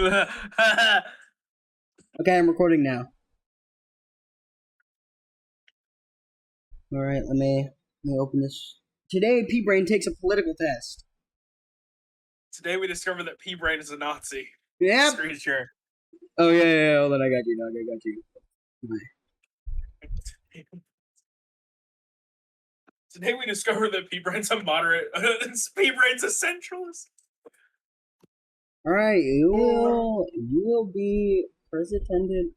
Okay, I'm recording now. All right, let me open this. Today, P Brain takes a political test. Today we discovered that P Brain is a Nazi. Yep. Screen share. Oh yeah. Hold on, I got you, dog. I got you. Today we discovered that P Brain's a moderate. P Brain's a centralist. All right, you will be presented.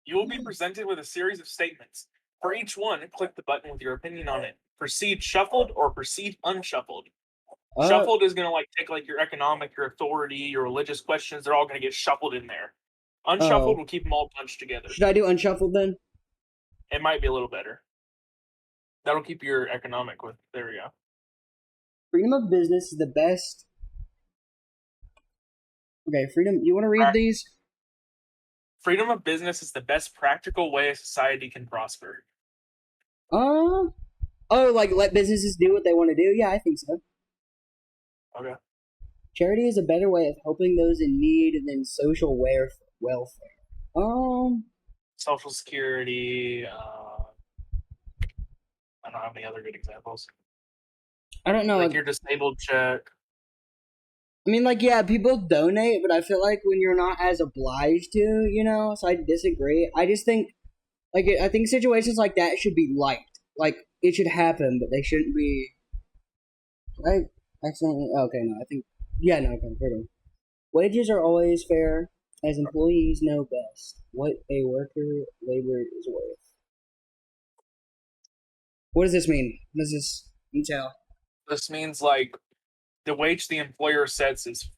You will be presented with a series of statements. For each one, click the button with your opinion on it. Proceed shuffled or proceed unshuffled. Shuffled is gonna take your economic, your authority, your religious questions. They're all gonna get shuffled in there. Unshuffled will keep them all bunched together. Should I do unshuffled then? It might be a little better. That'll keep your economic with. There we go. Freedom of business is the best. Okay, freedom. You want to read these? Freedom of business is the best practical way a society can prosper. Oh, like let businesses do what they want to do? Yeah, I think so. Okay. Charity is a better way of helping those in need than social welfare. Social Security. I don't have any other good examples. I don't know. Like your disabled check. I mean, like, yeah, people donate, but I feel like when you're not as obliged to, so I disagree. I just think, I think situations like that should be liked. Like, it should happen, but they shouldn't be. I accidentally. Okay, no, I think. Yeah, no, okay, fair enough. Wages are always fair, as employees know best what a worker labor is worth. What does this mean? What does this entail? This means like the wage the employer sets is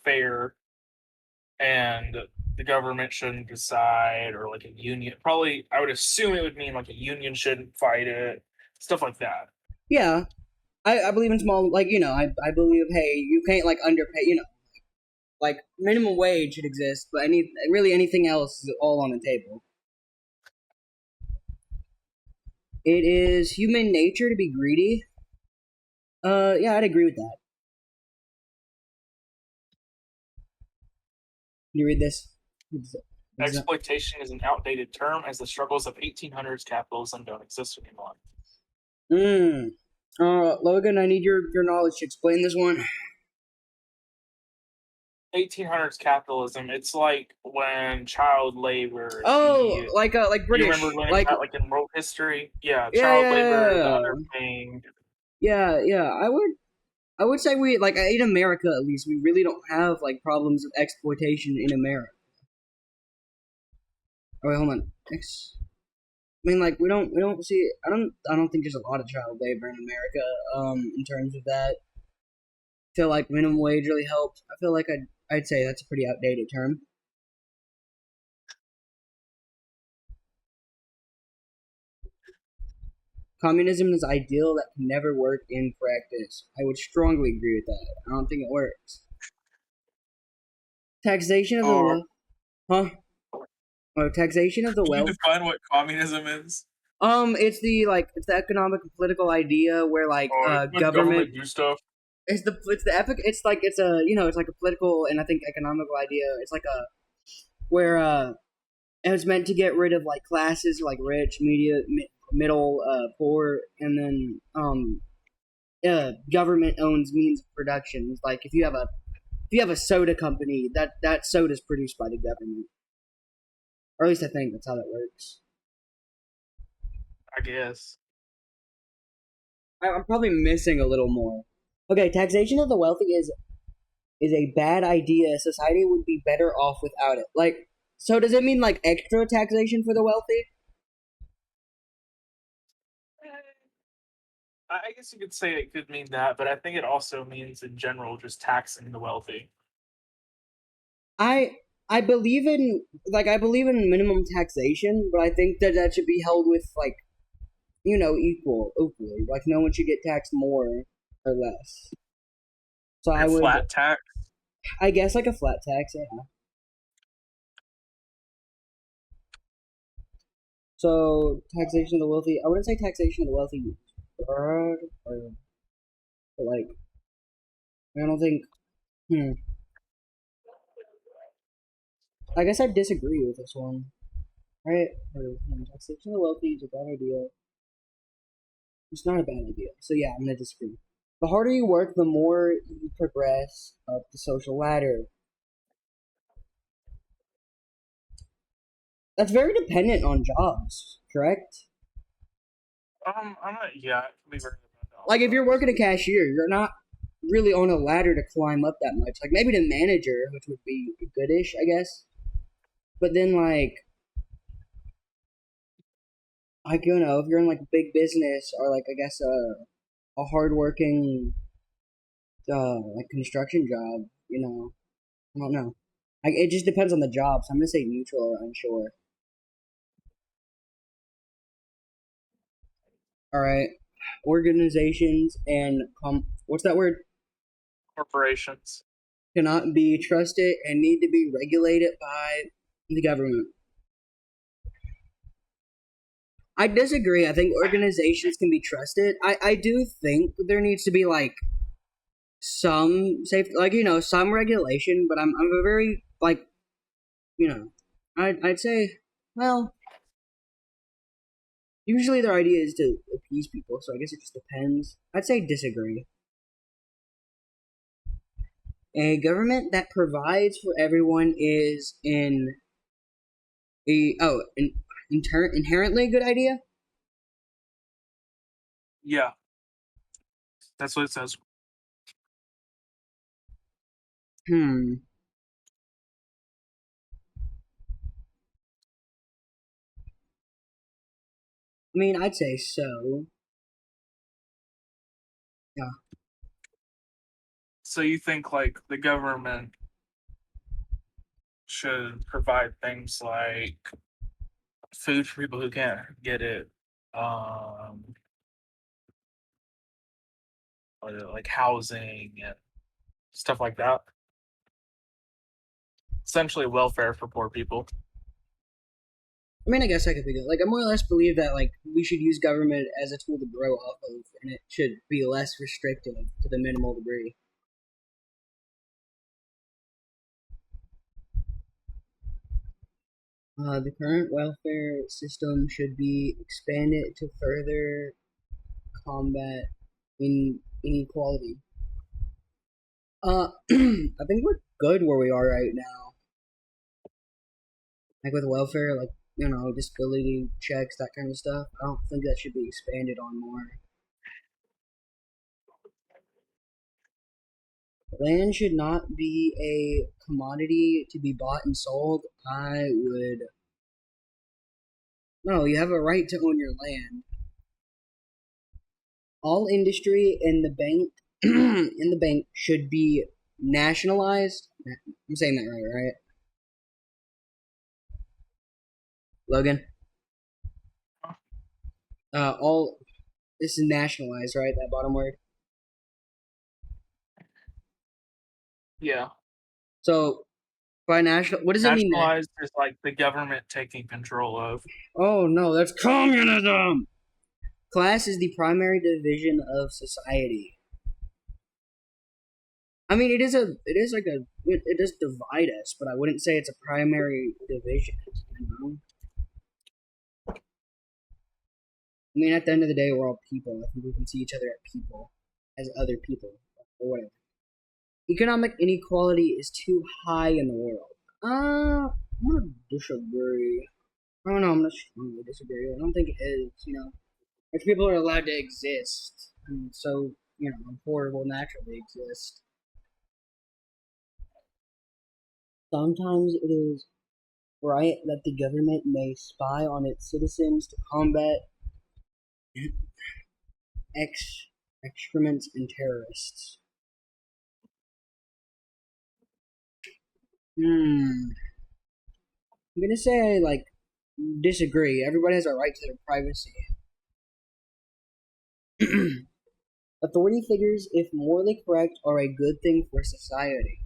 fair, and the government shouldn't decide, or like a union. Probably, I would assume it would mean like a union shouldn't fight it, stuff like that. Yeah, I believe in small, I believe, hey, you can't like underpay, like minimum wage should exist, but anything else is all on the table. It is human nature to be greedy. Yeah, I'd agree with that. Can you read this? Exploitation is an outdated term, as the struggles of 1800s capitalism don't exist anymore. Logan, I need your knowledge to explain this one. 1800s capitalism. It's like when child labor. Like British. You remember learning about like in world history? Yeah, Yeah, child labor, the underpaying. Yeah. I would say we like in America at least we really don't have like problems of exploitation in America. Oh wait, hold on. I mean, like we don't see. I don't think there's a lot of child labor in America. In terms of that, I feel like minimum wage really helps. I feel like I'd say that's a pretty outdated term. Communism is ideal that can never work in practice. I would strongly agree with that. I don't think it works. Taxation of the wealth. Huh? Oh, taxation of the wealth. Can you define what communism is? It's the economic and political idea where government do stuff. It's like a political and I think economical idea. It's like a where it's meant to get rid of like classes like rich, middle, poor, and then government owns means of production. It's like if you have a soda company, that soda is produced by the government, or at least I think that's how that works. I guess. I'm probably missing a little more. Okay, taxation of the wealthy is a bad idea. Society would be better off without it. Like, so does it mean like extra taxation for the wealthy? I guess you could say it could mean that, but I think it also means in general just taxing the wealthy. I believe in minimum taxation, but I think that should be held with like equally. Like no one should get taxed more or less. So like I would flat tax. I guess like a flat tax, yeah. So taxation of the wealthy. I wouldn't say taxation of the wealthy or but like I don't think. I guess I disagree with this one. Right? Or taxation of the wealthy is a bad idea. It's not a bad idea. So yeah, I'm gonna disagree. The harder you work, the more you progress up the social ladder. That's very dependent on jobs, correct? I'm not. Yeah, it can be very dependent on Like if you're jobs. working a cashier, you're not really on a ladder to climb up that much. Like maybe the manager, which would be goodish, I guess. But then like you know, if you're in like big business or like I guess a hardworking like construction job, you know, I don't know. Like it just depends on the job. So I'm gonna say neutral or unsure. All right, organizations and what's that word? Corporations. Cannot be trusted and need to be regulated by the government. I disagree. I think organizations can be trusted. I do think there needs to be like some safe, like you know, some regulation. But I'm a very like you know, I'd say well, usually their idea is to appease people, so I guess it just depends. I'd say disagree. A government that provides for everyone is in a inherently a good idea. Yeah, that's what it says. Hmm. I mean, I'd say so. Yeah. So you think like the government should provide things like food for people who can't get it, um, or like housing and stuff like that. Essentially, welfare for poor people. I mean, I guess I could be good. Like, I more or less believe that like we should use government as a tool to grow off of, and it should be less restrictive to the minimal degree. The current welfare system should be expanded to further combat inequality. I think we're good where we are right now. Like with welfare, like you know, disability checks, that kind of stuff. I don't think that should be expanded on more. Land should not be a commodity to be bought and sold. I would no. You have a right to own your land. All industry in the bank in the bank should be nationalized. I'm saying that right, right? Logan. All this is nationalized, right? That bottom word. Yeah, So by national, what does it mean? nationalized is like the government taking control of. Oh no, that's communism. Class is the primary division of society. I mean, it is like it does divide us, but I wouldn't say it's a primary division. You know? I mean, at the end of the day, we're all people. I think we can see each other as people, as other people, or whatever. Economic inequality is too high in the world. I'm gonna disagree. I don't know. I'm gonna strongly disagree. I don't think it is. You know, if people are allowed to exist, and so you know, poor will naturally exist. Sometimes it is right that the government may spy on its citizens to combat ex- excrements and terrorists. Hmm. I'm gonna say I like disagree. Everybody has a right to their privacy. Authority figures, if morally correct, are a good thing for society.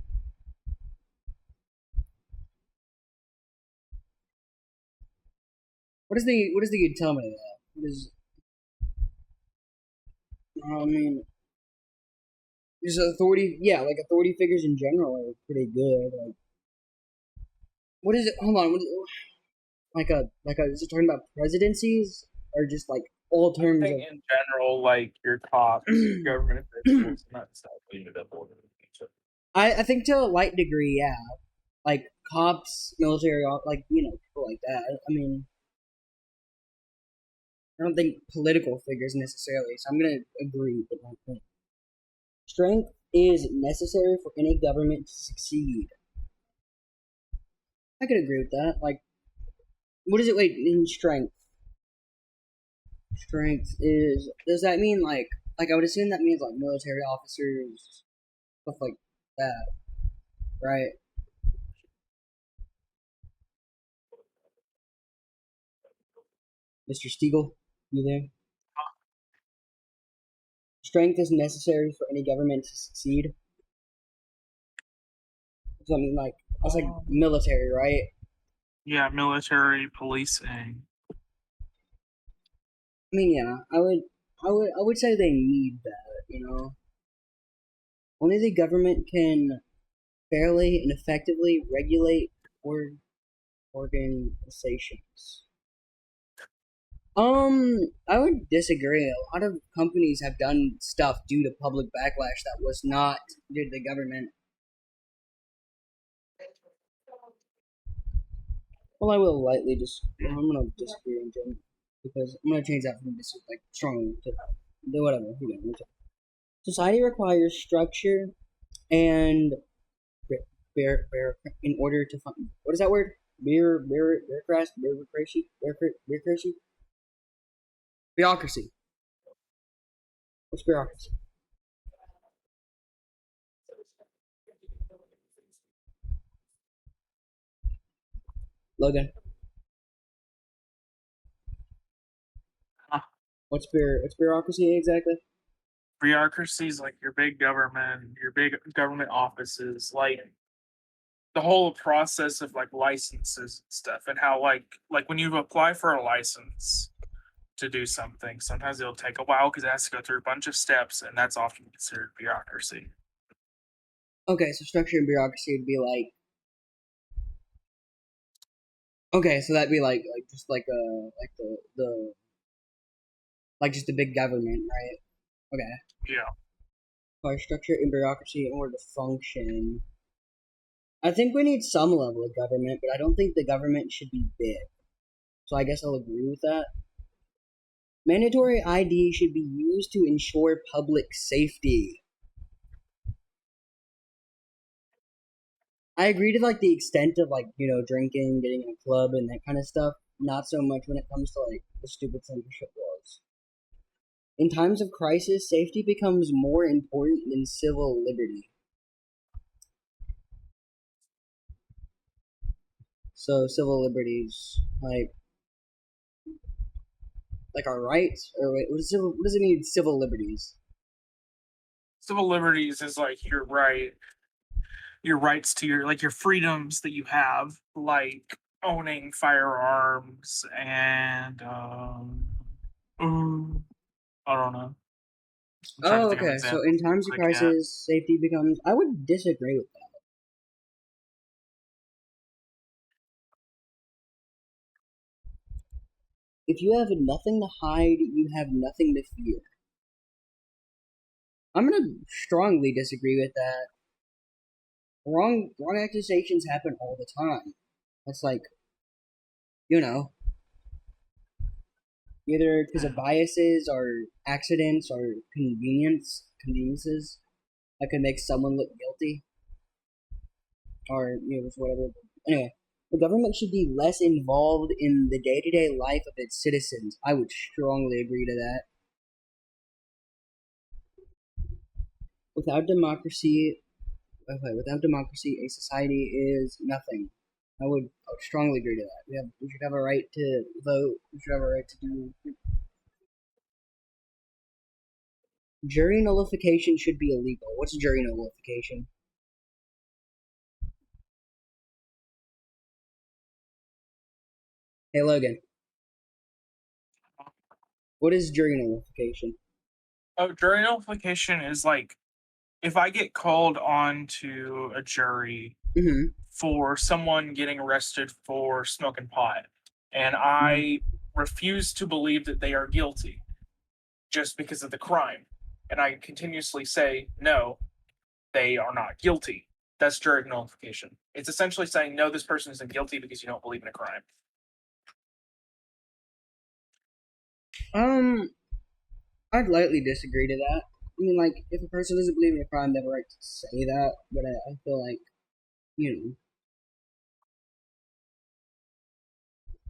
What is the utility of that? What is I mean just authority yeah, like authority figures in general are pretty good. Like What is it? Hold on. Is it talking about presidencies or just like all I terms think of? in general, like your cops, government officials, and that stuff. I think to a light degree, yeah, like cops, military, like people like that. I mean, I don't think political figures necessarily. So I'm gonna agree with that point. Strength is necessary for any government to succeed. I could agree with that. Like, what is it? Wait, in strength. Strength is. Does that mean like I would assume that means like military officers, stuff like that, right? Mr. Stiegel, you there? Strength is necessary for any government to succeed. Something like that's like Um, military, right? yeah, military policing. I mean, yeah, I would say they need that. Only the government can fairly and effectively regulate or organizations. I would disagree. A lot of companies have done stuff due to public backlash that was not due to the government. Well, I will lightly I'm gonna disagree in general because I'm gonna change that from like strongly to whatever. Society requires structure and in order to fund. What is that word? Bureaucracy. What's bureaucracy? Logan. Uh, What's bureaucracy exactly? Bureaucracies like your big government, your big government offices, like the whole process of like licenses and stuff, and how like when you apply for a license to do something, sometimes it'll take a while because it has to go through a bunch of steps, and that's often considered bureaucracy. Okay, so structure and bureaucracy would be like. Okay, so that'd be like just like the like just the big government, right? Okay. Yeah. Require structure and bureaucracy in order to function. I think we need some level of government, but I don't think the government should be big. So I guess I'll agree with that. Mandatory ID should be used to ensure public safety. I agree to like the extent of like drinking, getting in a club, and that kind of stuff. Not so much when it comes to like the stupid censorship laws. In times of crisis, safety becomes more important than civil liberty. So civil liberties, like our rights, or wait, what does it mean? Civil liberties. Civil liberties is like your rights to your like your freedoms that you have, like owning firearms and I don't know. I'm trying to Oh, think of okay. So in examples times of I can. crisis, safety becomes. I would disagree with that. If you have nothing to hide, you have nothing to fear. I'm gonna strongly disagree with that. Wrong accusations happen all the time. That's like you know either because of biases or accidents or conveniences that could make someone look guilty or just whatever. Anyway, the government should be less involved in the day-to-day life of its citizens. I would strongly agree to that. Without democracy, without democracy, a society is nothing. I would strongly agree to that. We should have a right to vote. We should have a right to do. Jury nullification should be illegal. What's jury nullification? Hey Logan, what is jury nullification? Oh, jury nullification is like if I get called on to a jury Mm-hmm. for someone getting arrested for smoking pot. And Mm-hmm. I refuse to believe that they are guilty just because of the crime. And I continuously say, no, they are not guilty. That's jury nullification. It's essentially saying, no, this person isn't guilty because you don't believe in a crime. Um, I'd lightly disagree to that. I mean, like, if a person doesn't believe in a crime, they have a right to say that. But I feel like, you know,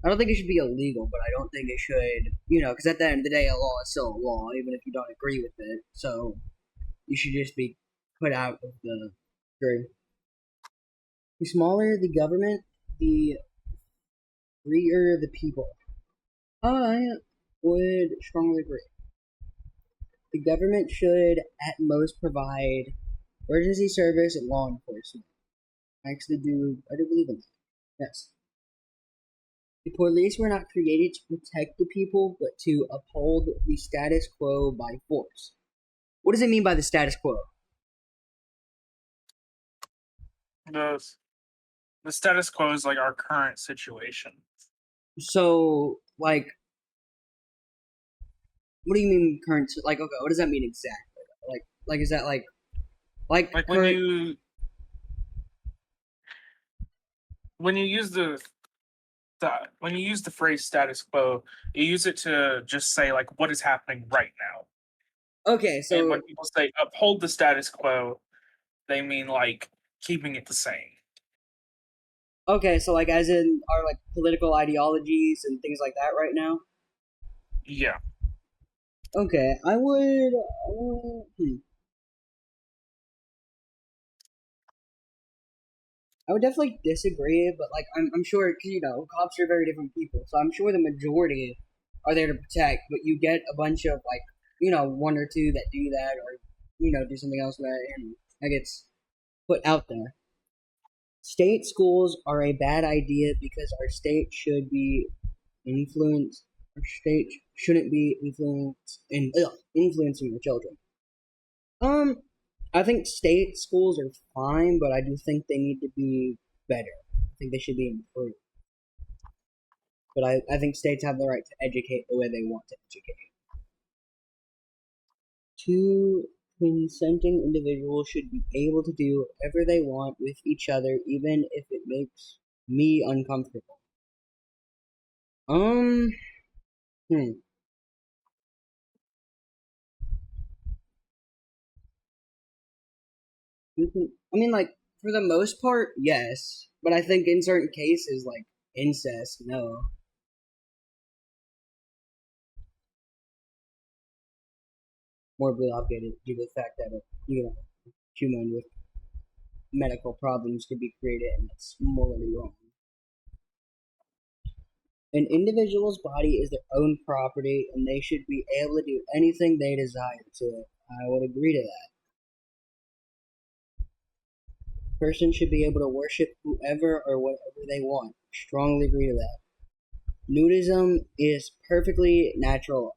I don't think it should be illegal, but I don't think it should, because at the end of the day, a law is still a law, even if you don't agree with it. So you should just be put out of the jury. The smaller the government, the freer the people. I would strongly agree. The government should, at most, provide emergency service and law enforcement. I do believe in that. Yes. The police were not created to protect the people, but to uphold the status quo by force. What does it mean by the status quo? The, the status quo is like our current situation. So, like, what do you mean current? Like, okay, what does that mean exactly? Like, is that like Like current? when you use when you use the phrase status quo, you use it to just say like what is happening right now. Okay, And when so people say uphold the status quo, they mean like keeping it the same. like as in our like political ideologies and things like that right now. Yeah. Okay, I would definitely disagree, but like I'm sure because cops are very different people, so I'm sure the majority are there to protect. But you get a bunch of like one or two that do that, or do something else that and that gets put out there. State schools are a bad idea because our state should be influenced. Our state shouldn't be influencing the children. I think state schools are fine, but I do think they need to be better. I think they should be improved. But I think states have the right to educate the way they want to educate. Two consenting individuals should be able to do whatever they want with each other, even if it makes me uncomfortable. Um, hmm. I mean, like, for the most part, yes. But I think in certain cases, like incest, no. Morbidly obligated due to the fact that human with medical problems could be created, and that's morally wrong. An individual's body is their own property, and they should be able to do anything they desire to it. I would agree to that. Person should be able to worship whoever or whatever they want. Strongly agree to that. Nudism is perfectly natural.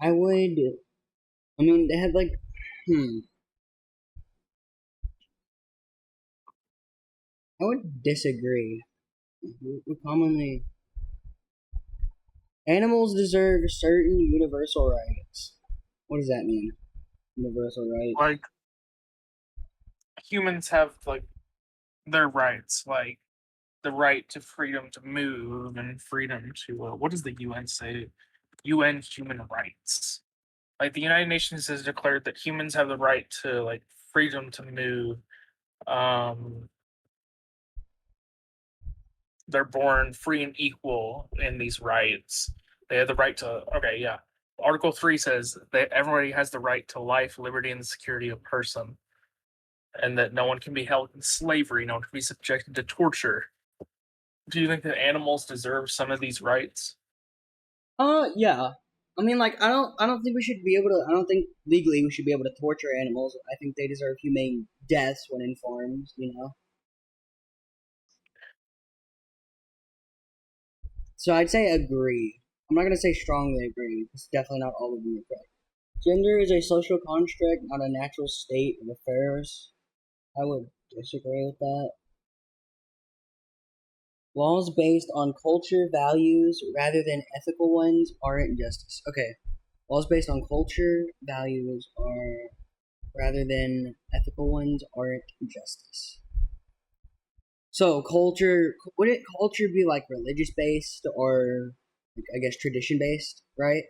I would. I mean, they had like, hmm. I would disagree. We commonly animals deserve certain universal rights. What does that mean? Universal right? Like humans have like their rights, like the right to freedom to move and freedom to what does the UN say? UN human rights. Like the United Nations has declared that humans have the right to like freedom to move. Um, they're born free and equal in these rights. They have the right to. Okay, yeah. Article 3 says that everybody has the right to life, liberty, and the security of person, and that no one can be held in slavery, no one can be subjected to torture. Do you think that animals deserve some of these rights? Yeah. I mean, like, I don't think we should be able to. I don't think legally we should be able to torture animals. I think they deserve humane deaths when in farms. So I'd say agree. I'm not gonna say strongly agree. It's definitely not all of them are correct. Gender is a social construct, not a natural state of affairs. I would disagree with that. Laws based on culture, values, rather than ethical ones aren't justice. Okay. Laws based on culture, values, are rather than ethical ones aren't justice. So culture, would it culture be like religious based or I guess tradition based, right?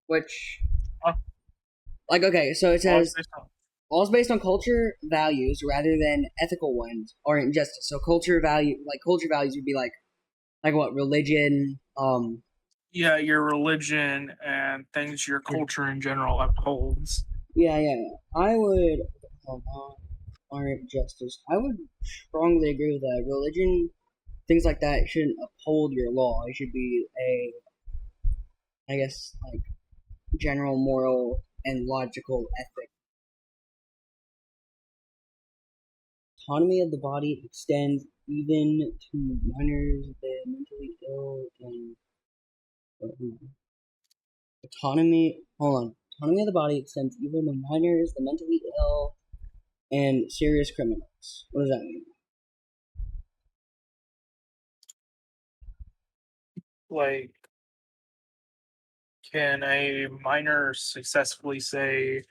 Which Huh? like okay, so it Laws says based on laws based on culture values rather than ethical ones aren't justice. So culture value like culture values would be like what religion, yeah, your religion and things your culture in general upholds. yeah. I would aren't justice. I would strongly agree with that. Religion, things like that shouldn't uphold your law. It should be a I guess like general moral and logical ethic. Autonomy of the body extends even to minors, the mentally ill, and autonomy. Hold on. Autonomy of the body extends even to minors, the mentally ill, and serious criminals. What does that mean? Like, can a minor successfully say,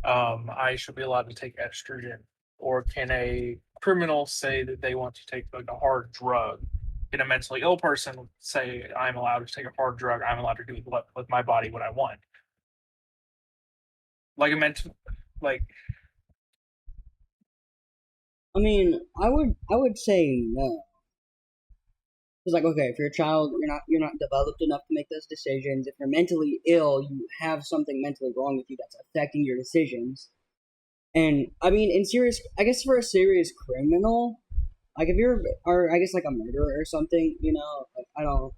I should be allowed to take estrogen? Or can a criminal say that they want to take like a hard drug? Can a mentally ill person say, I'm allowed to take a hard drug, I'm allowed to do with my body what I want? Like a mental, like, I mean, I would say no. It's like okay, if you're a child, you're not developed enough to make those decisions. If you're mentally ill, you have something mentally wrong with you that's affecting your decisions. And I mean, in serious, I guess for a serious criminal, like if you're, or I guess like a murderer or something, like I don't,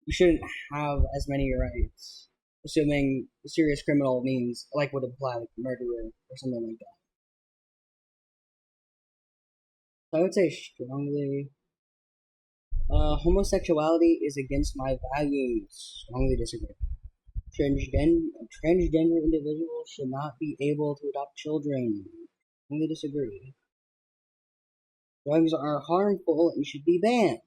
you shouldn't have as many rights. Assuming a serious criminal means like would imply like murderer or something like that. So I would say strongly, homosexuality is against my values. Strongly disagree. Transgender individuals should not be able to adopt children. Strongly disagree. Drugs are harmful and should be banned.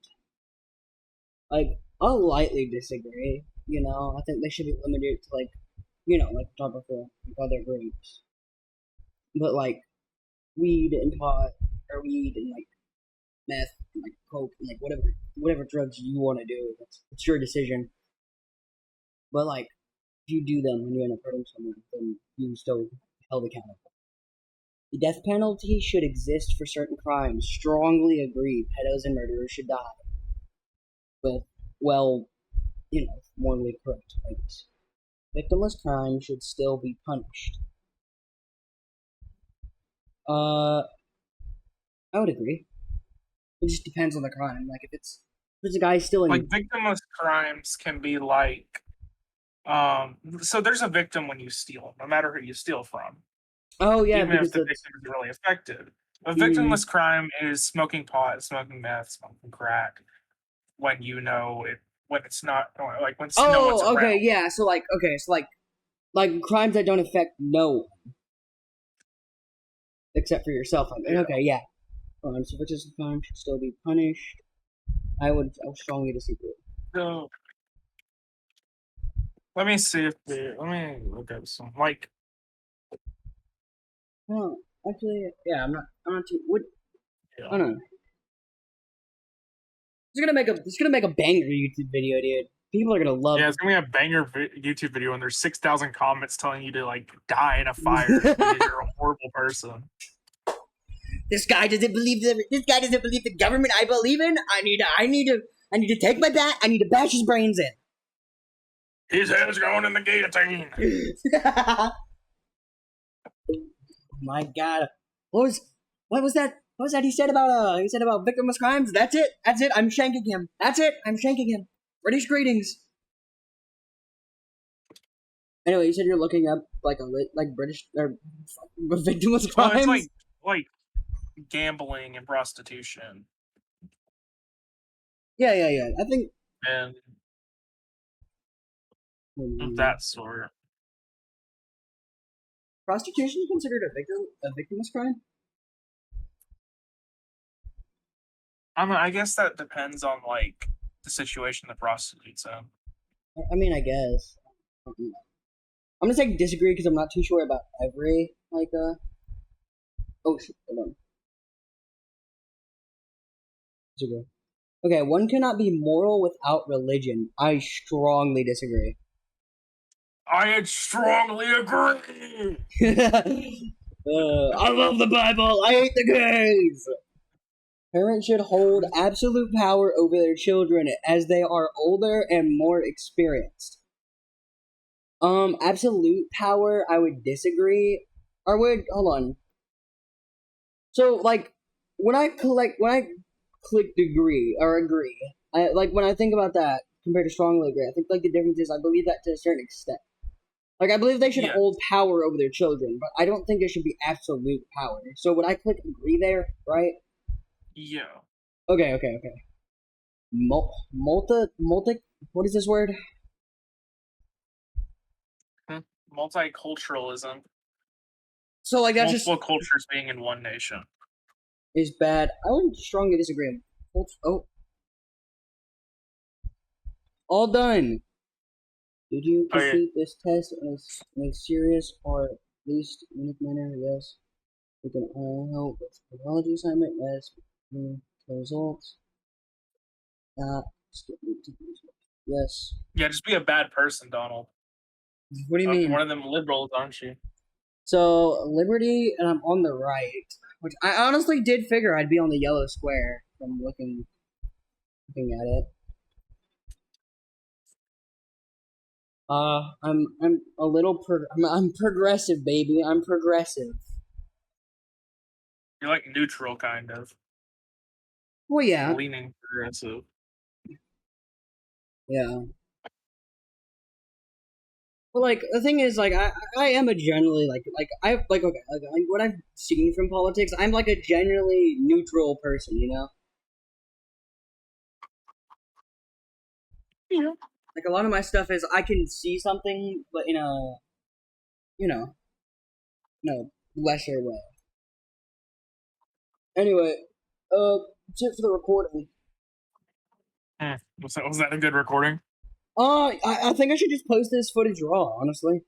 Like, I'll lightly disagree. I think they should be limited to like we talked before, like other groups. But like weed and pot, or weed and like meth, and like coke, and like whatever drugs you want to do, it's your decision. But like if you do them and you end up hurting someone, then you still held accountable. The death penalty should exist for certain crimes. Strongly agree. Pedos and murderers should die. With well, morally correct ways. Victimless crime should still be punished. Uh, I would agree. It just depends on the crime. Like if it's a guy like stealing. victimless crimes can be like, so there's a victim when you steal, no matter who you steal from, Oh yeah, even if because the that's. victim is really affected. A Mm, victimless crime is smoking pot, smoking meth, smoking crack, when you know it, when it's not, like when no one's oh, okay, around. yeah. So like, okay, so like crimes that don't affect no one except for yourself. I mean, Yeah. okay, yeah. So victimless crime should still be punished. I would strongly disagree. So let me see if let me look at some like, Oh, actually, yeah. I'm not too. What? I yeah. don't know. It's gonna make a banger YouTube video, dude. People are gonna love Yeah, it's gonna be a banger YouTube video, and there's 6,000 comments telling you to like die in a fire because you're a horrible person. This guy doesn't believe the government I believe in. I need to take my bat. I need to bash his brains His head's going in the guillotine. in. My God, what was what was that? What was that he said about victimless crimes? That's it. That's it. I'm shanking him. That's it. I'm shanking him. British greetings. Anyway, you said you're looking up like like British or victimless Well, it's crimes. like gambling and prostitution Yeah. I think. and of Hmm, that sort. prostitution considered a victimless crime? I guess that depends on like the situation the prostitute's in. I mean, I guess. I'm gonna say disagree because I'm not too sure about every like. Oh shit! Hold on. Disagree. Okay, one cannot be moral without religion. I strongly disagree. I strongly agree. I love the Bible. I hate the gays. Parents should hold absolute power over their children as they are older and more experienced. Absolute power, I would disagree. Or would hold on. So like when I click degree or agree, I like when I think about that compared to strongly agree. I think like the difference is I believe that to a certain extent. Like I believe they should Yeah. hold power over their children, but I don't think it should be absolute power. So would I click agree there, right? Yeah. Okay. Multi, what is this word? Multiculturalism. So like that's just Multiple cultures being in one nation. is bad. I would strongly disagree. Oh, all done. Did you Oh yeah. complete this test in a serious or at least unique manner? Yes. We can help with the technology assignment. Yes. The results. Skip to the results. Yes. Yeah, just be a bad person, Donald. What do you You're mean? one of them liberals, aren't you? So Liberty, and I'm on the right, which I honestly did figure I'd be on the yellow square from looking at it. I'm a little I'm progressive, baby. I'm progressive. You're like neutral, kind of. Well, yeah, Leaning progressive. yeah. But like the thing is, like I am a generally like I like okay like what I've seen from politics, I'm like a generally neutral person, you know. Yeah. Like a lot of my stuff is I can see something, but you know no lesser way. Anyway, that's it for the recording. Was that a good recording? I think I should just post this footage raw, honestly.